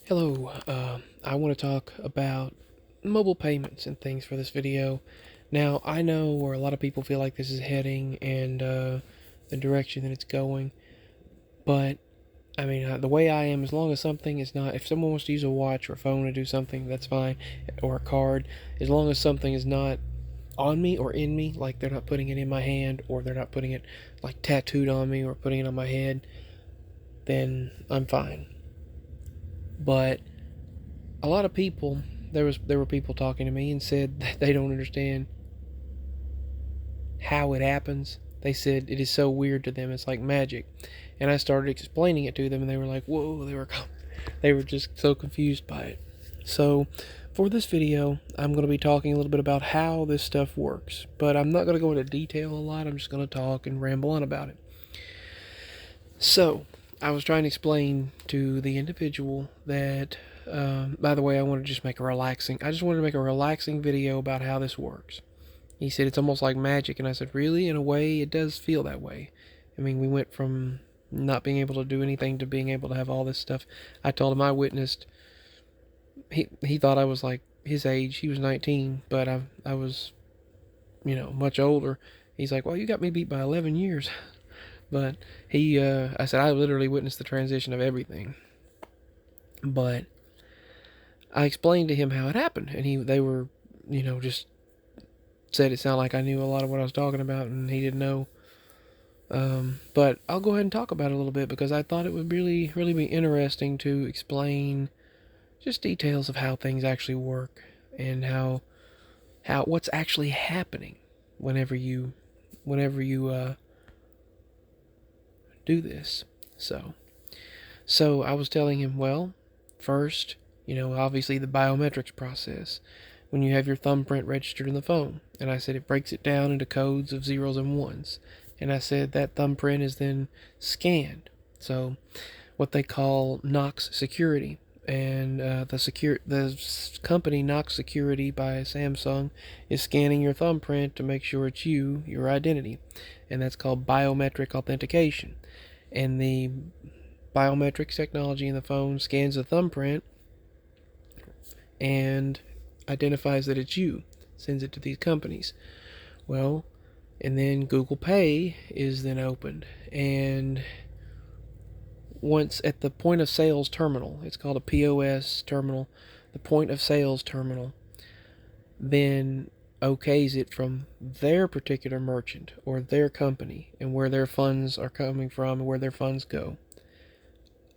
Hello, I want to talk about mobile payments and things for this video. Now, I know where a lot of people feel like this is heading and the direction that it's going, but I mean, the way I am, as long as something is not, if someone wants to use a watch or a phone to do something, that's fine, or a card, as long as something is not on me or in me, like they're not putting it in my hand or they're not putting it like tattooed on me or putting it on my head, then I'm fine. But a lot of people, there were people talking to me and said that they don't understand how it happens. They said it is so weird to them, it's like magic. And I started explaining it to them and they were like, whoa, they were just so confused by it. So for this video, I'm going to be talking a little bit about how this stuff works, but I'm not going to go into detail a lot. I'm just going to talk and ramble on about it. So I was trying to explain to the individual that, by the way, I just wanted to make a relaxing video about how this works. He said it's almost like magic, and I said, really? In a way, it does feel that way. I mean, we went from not being able to do anything to being able to have all this stuff. I told him I witnessed. He thought I was like his age. He was 19, but I was, much older. He's like, well, you got me beat by 11 years. But I said, I literally witnessed the transition of everything. But I explained to him how it happened, and they were, just said it sounded like I knew a lot of what I was talking about, and he didn't know. But I'll go ahead and talk about it a little bit because I thought it would really, really be interesting to explain just details of how things actually work and how what's actually happening whenever you do this. So I was telling him, well, first, obviously the biometrics process. When you have your thumbprint registered in the phone, and I said it breaks it down into codes of zeros and ones, and I said that thumbprint is then scanned. So what they call Knox Security, and the company Knox Security by Samsung is scanning your thumbprint to make sure it's your identity, and that's called biometric authentication. And the biometrics technology in the phone scans the thumbprint and identifies that it's you, sends it to these companies. Well, and then Google Pay is then opened, and once at the point of sales terminal, it's called a POS terminal, the point of sales terminal then okays it from their particular merchant or their company and where their funds are coming from and where their funds go.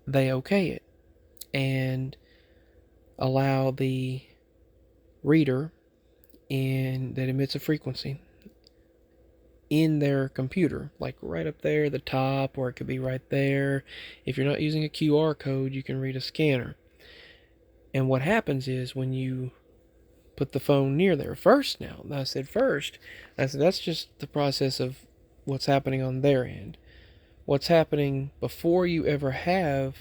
They okay it and allow the reader that emits a frequency in their computer, like right up there at the top, or it could be right there. If you're not using a QR code, you can read a scanner. And what happens is when you put the phone near there first, I said that's just the process of what's happening on their end. What's happening before you ever have,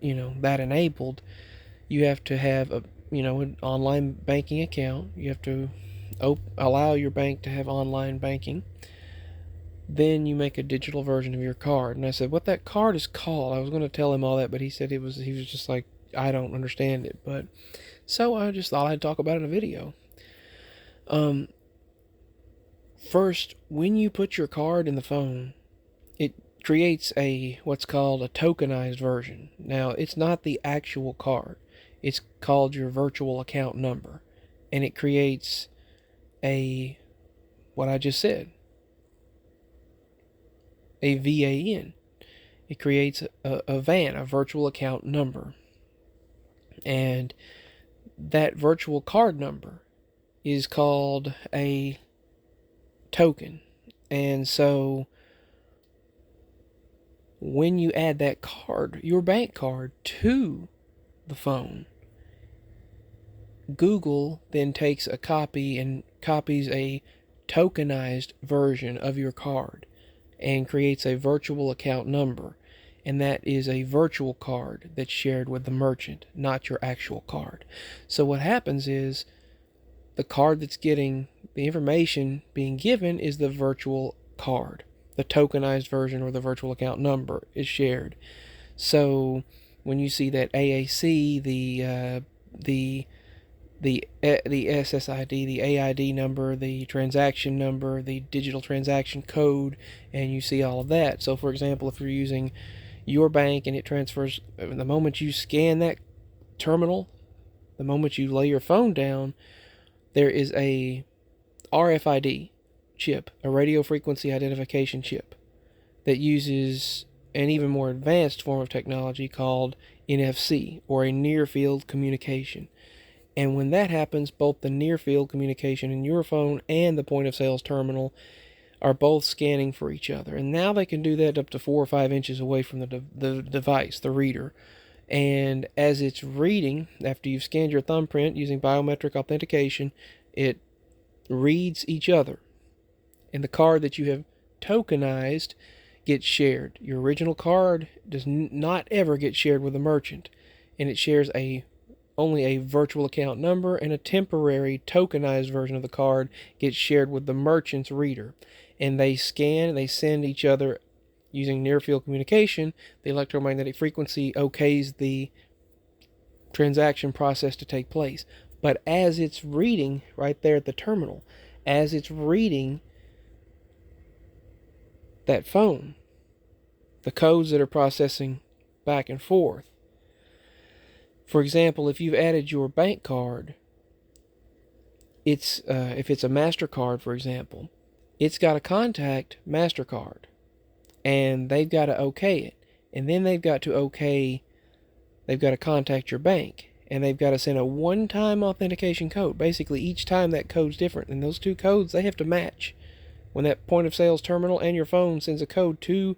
that enabled, you have to have an online banking account. You have to allow your bank to have online banking. Then you make a digital version of your card. And I said, what that card is called, I was going to tell him all that, but he said he was just like, I don't understand it. But so I just thought I'd talk about it in a video. First, when you put your card in the phone, it creates what's called a tokenized version. Now, it's not the actual card. It's called your virtual account number. And it creates what I just said, a VAN. It creates a VAN, a virtual account number. And that virtual card number is called a token. And so when you add that card, your bank card, to the phone, Google then takes a copy and copies a tokenized version of your card and creates a virtual account number. And that is a virtual card that's shared with the merchant, not your actual card. So what happens is the card that's getting the information being given is the virtual card. The tokenized version or the virtual account number is shared. So when you see that AAC, the SSID, the AID number, the transaction number, the digital transaction code, and you see all of that. So, for example, if you're using your bank and it transfers, the moment you scan that terminal, the moment you lay your phone down, there is a RFID chip, a radio frequency identification chip, that uses an even more advanced form of technology called NFC, or a near field communication. And when that happens, both the near field communication in your phone and the point of sales terminal are both scanning for each other. And now they can do that up to 4 or 5 inches away from the device, the reader. And as it's reading, after you've scanned your thumbprint using biometric authentication, it reads each other. And the card that you have tokenized gets shared. Your original card does not ever get shared with the merchant. And it shares only a virtual account number, and a temporary tokenized version of the card gets shared with the merchant's reader. And they send each other using near field communication. The electromagnetic frequency okays the transaction process to take place. But as it's reading right there at the terminal, as it's reading that phone, the codes that are processing back and forth. For example, if you've added your bank card, if it's a MasterCard, for example, it's got to contact MasterCard, and they've got to okay it. And then they've got to contact your bank, and they've got to send a one-time authentication code. Basically, each time that code's different, and those two codes, they have to match. When that point of sales terminal and your phone sends a code to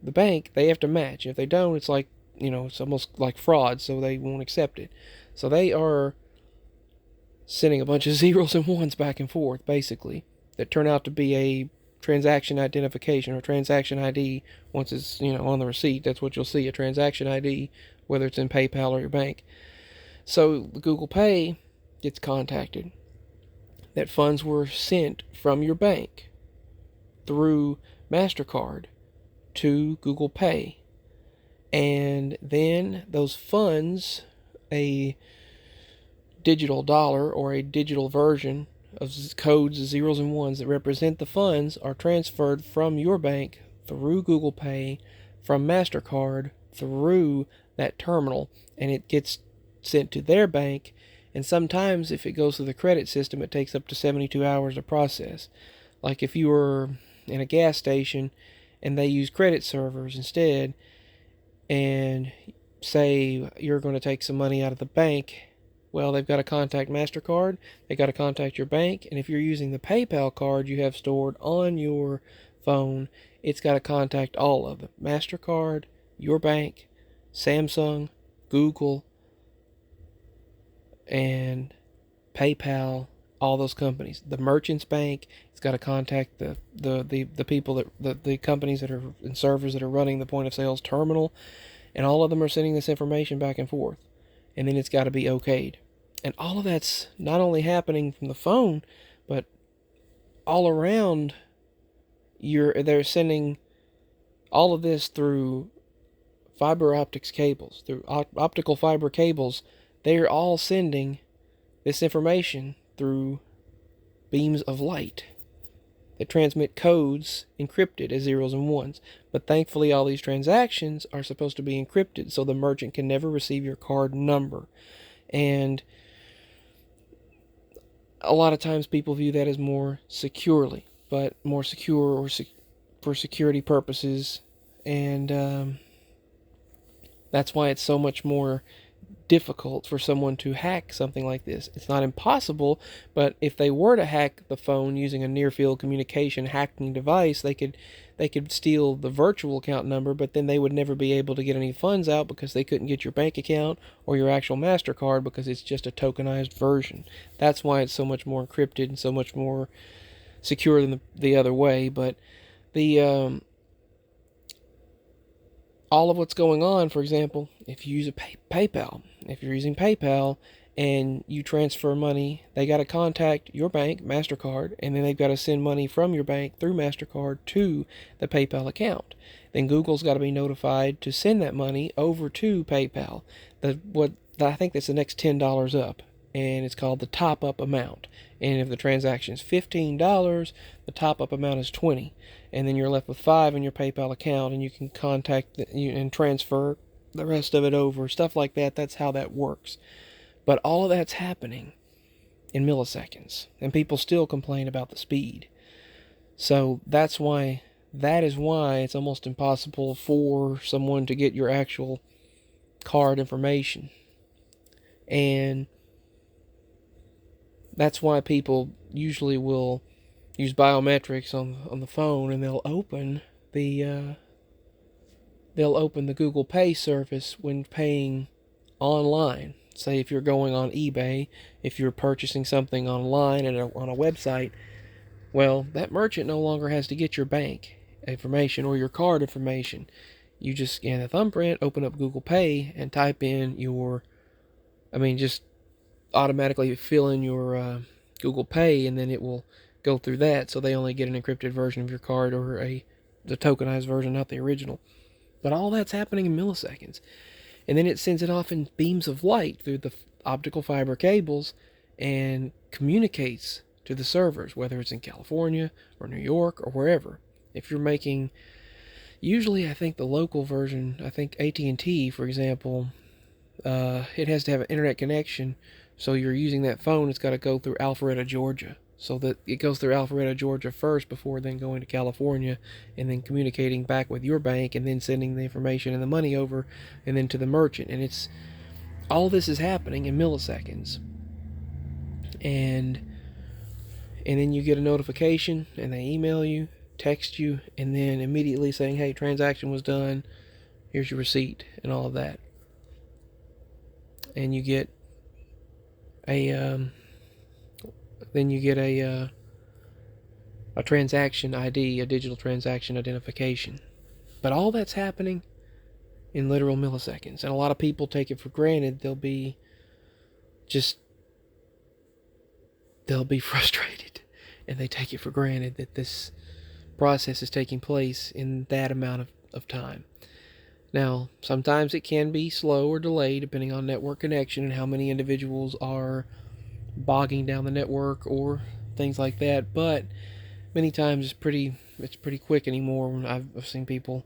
the bank, they have to match. If they don't, it's like, it's almost like fraud, so they won't accept it. So they are sending a bunch of zeros and ones back and forth, basically, that turn out to be a transaction identification or transaction ID. Once it's, on the receipt, that's what you'll see, a transaction ID, whether it's in PayPal or your bank. So Google Pay gets contacted that funds were sent from your bank through MasterCard to Google Pay. And then those funds, a digital dollar or a digital version of codes, zeros and ones that represent the funds, are transferred from your bank through Google Pay, from MasterCard through that terminal, and it gets sent to their bank. And sometimes if it goes through the credit system, it takes up to 72 hours to process. Like if you were in a gas station and they use credit servers instead, and say you're going to take some money out of the bank, well, they've got to contact MasterCard, they've got to contact your bank, and if you're using the PayPal card you have stored on your phone, it's got to contact all of them: MasterCard, your bank, Samsung, Google, and PayPal, all those companies. The merchant's bank, it's got to contact the people the companies that are and servers that are running the point of sales terminal, and all of them are sending this information back and forth, and then it's got to be okayed. And all of that's not only happening from the phone, but all around. They're sending all of this through fiber optics cables, through optical fiber cables. They're all sending this information through beams of light that transmit codes encrypted as zeros and ones. But thankfully, all these transactions are supposed to be encrypted, so the merchant can never receive your card number. And a lot of times people view that as more secure or for security purposes. And that's why it's so much more difficult for someone to hack something like this. It's not impossible, but if they were to hack the phone using a near field communication hacking device, they could steal the virtual account number, but then they would never be able to get any funds out because they couldn't get your bank account or your actual MasterCard because it's just a tokenized version. That's why it's so much more encrypted and so much more secure than the other way. But the all of what's going on, for example, if you use PayPal, if you're using PayPal and you transfer money, they got to contact your bank, MasterCard, and then they've got to send money from your bank through MasterCard to the PayPal account. Then Google's got to be notified to send that money over to PayPal. I think that's the next $10 up, and it's called the top up amount. And if the transaction is $15, the top up amount is 20, and then you're left with 5 in your PayPal account, and you can and transfer the rest of it over, stuff like that. That's how that works. But all of that's happening in milliseconds, and people still complain about the speed. So that is why it's almost impossible for someone to get your actual card information. And that's why people usually will use biometrics on the phone, and they'll open the Google Pay service when paying online. Say if you're going on eBay, if you're purchasing something online on a website, well, that merchant no longer has to get your bank information or your card information. You just scan the thumbprint, open up Google Pay, and type in just automatically fill in your Google Pay, and then it will go through that. So they only get an encrypted version of your card, or the tokenized version, not the original. But all that's happening in milliseconds. And then it sends it off in beams of light through the optical fiber cables and communicates to the servers, whether it's in California or New York or wherever. If you're making, usually I think the local version, I think AT&T, for example, it has to have an internet connection. So you're using that phone, it's got to go through Alpharetta, Georgia. So that it goes through Alpharetta, Georgia first before then going to California, and then communicating back with your bank, and then sending the information and the money over, and then to the merchant. And all this is happening in milliseconds. And then you get a notification, and they email you, text you, and then immediately saying, hey, transaction was done, here's your receipt, and all of that. And you get a transaction ID, a digital transaction identification. But all that's happening in literal milliseconds, and a lot of people take it for granted. They'll be frustrated, and they take it for granted that this process is taking place in that amount of time. Now, sometimes it can be slow or delayed depending on network connection and how many individuals are bogging down the network or things like that, but many times it's pretty quick anymore. I've seen people,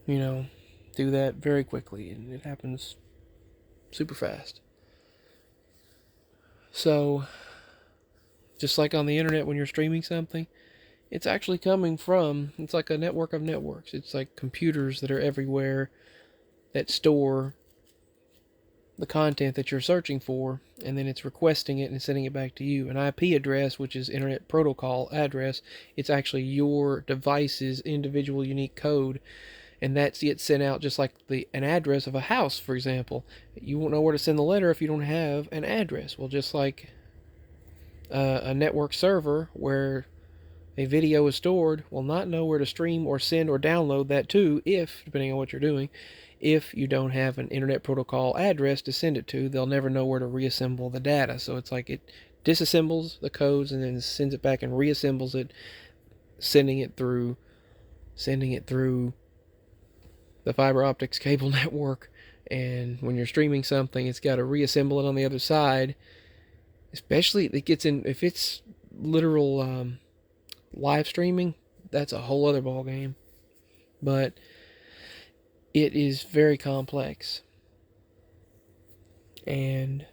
do that very quickly, and it happens super fast. So, just like on the internet when you're streaming something, it's actually it's like a network of networks. It's like computers that are everywhere that store the content that you're searching for, and then it's requesting it and sending it back to you. An IP address, which is Internet Protocol address, it's actually your device's individual unique code, and that gets sent out just like an address of a house, for example. You won't know where to send the letter if you don't have an address. Well, just like a network server where a video is stored will not know where to stream or send or download that to, depending on what you're doing, if you don't have an Internet Protocol address to send it to. They'll never know where to reassemble the data. So it's like it disassembles the codes and then sends it back and reassembles it, sending it through the fiber optics cable network. And when you're streaming something, it's got to reassemble it on the other side. Especially if it's literal live streaming, that's a whole other ball game. But it is very complex, and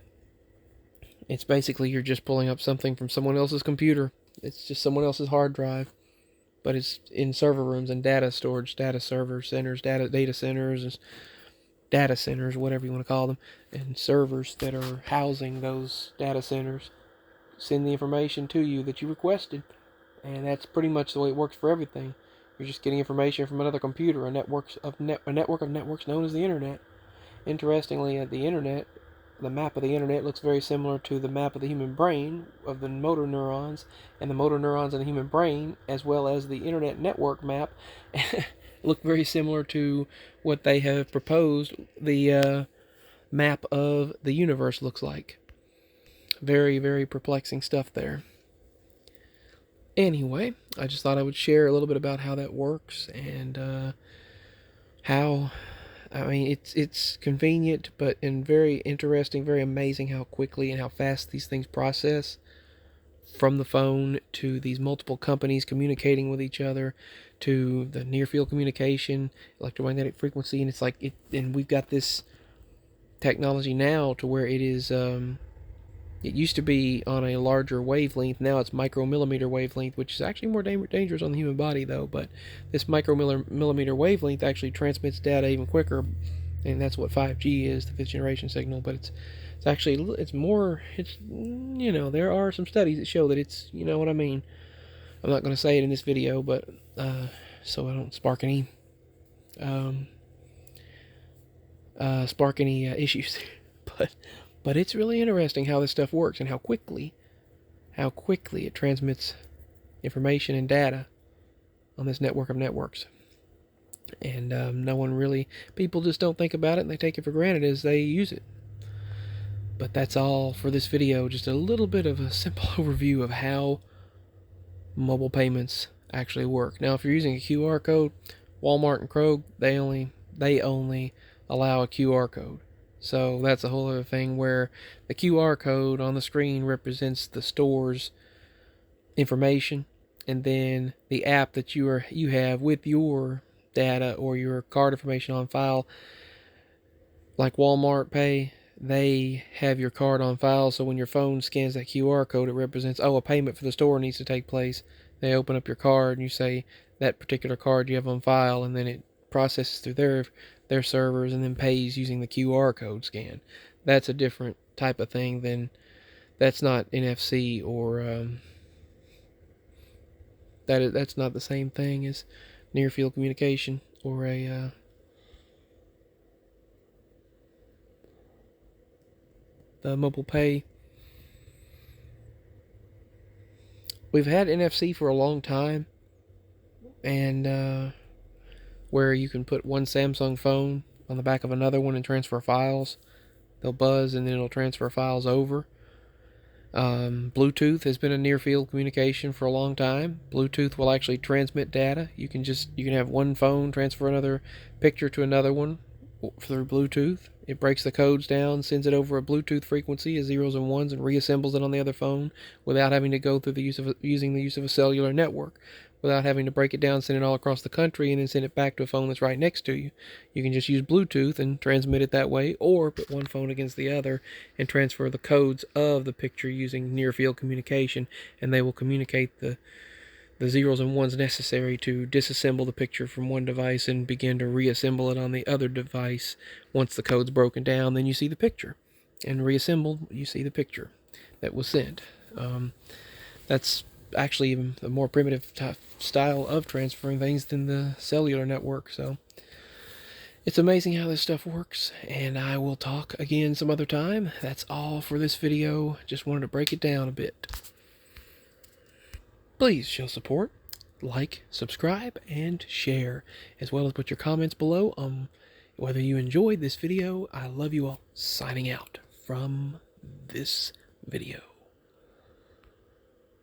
it's basically you're just pulling up something from someone else's computer. It's just someone else's hard drive, but it's in server rooms and data storage, data server centers, data centers, whatever you want to call them, and servers that are housing those data centers send the information to you that you requested. And that's pretty much the way it works for everything. You're just getting information from another computer, a network of networks known as the internet. Interestingly, the map of the internet looks very similar to the map of the human brain, of the motor neurons, and the motor neurons in the human brain, as well as the internet network map, look very similar to what they have proposed, the map of the universe looks like. Very, very perplexing stuff there. Anyway, I just thought I would share a little bit about how that works and how, I mean, it's convenient, but and very interesting, very amazing how quickly and how fast these things process from the phone to these multiple companies communicating with each other to the near field communication, electromagnetic frequency, and it's like it. And we've got this technology now to where it is. It used to be on a larger wavelength. Now it's micromillimeter wavelength, which is actually more dangerous on the human body, though. But this micromillimeter wavelength actually transmits data even quicker, and that's what 5G is, the fifth generation signal. But it's actually there are some studies that show that it's, you know what I mean. I'm not going to say it in this video, but so I don't spark any issues. But it's really interesting how this stuff works and how quickly it transmits information and data on this network of networks. And people just don't think about it, and they take it for granted as they use it. But that's all for this video, just a little bit of a simple overview of how mobile payments actually work. Now, if you're using a QR code, Walmart and Kroger, they only allow a QR code. So that's a whole other thing where the QR code on the screen represents the store's information, and then the app that you have with your data or your card information on file, like Walmart Pay, they have your card on file, so when your phone scans that QR code, it represents, a payment for the store needs to take place. They open up your card and you say that particular card you have on file, and then it processes through their servers and then pays using the QR code scan. That's a different type of thing that's not NFC or that's not the same thing as near field communication or the mobile pay. We've had NFC for a long time, and where you can put one Samsung phone on the back of another one and transfer files. They'll buzz and then it'll transfer files over. Bluetooth has been a near field communication for a long time. Bluetooth will actually transmit data. You can have one phone transfer another picture to another one through Bluetooth. It breaks the codes down, sends it over a Bluetooth frequency as zeros and ones, and reassembles it on the other phone without having to go through using the use of a cellular network, without having to break it down, send it all across the country, and then send it back to a phone that's right next to you. You can just use Bluetooth and transmit it that way, or put one phone against the other and transfer the codes of the picture using near field communication, and they will communicate the zeros and ones necessary to disassemble the picture from one device and begin to reassemble it on the other device. Once the code's broken down, then you see the picture, and reassembled, you see the picture that was sent. That's actually even a more primitive style of transferring things than the cellular network. So it's amazing how this stuff works, and I will talk again some other time. That's all for this video. Just wanted to break it down a bit. Please show support, like, subscribe, and share, as well as put your comments below on whether you enjoyed this video. I love you all. Signing out from this video.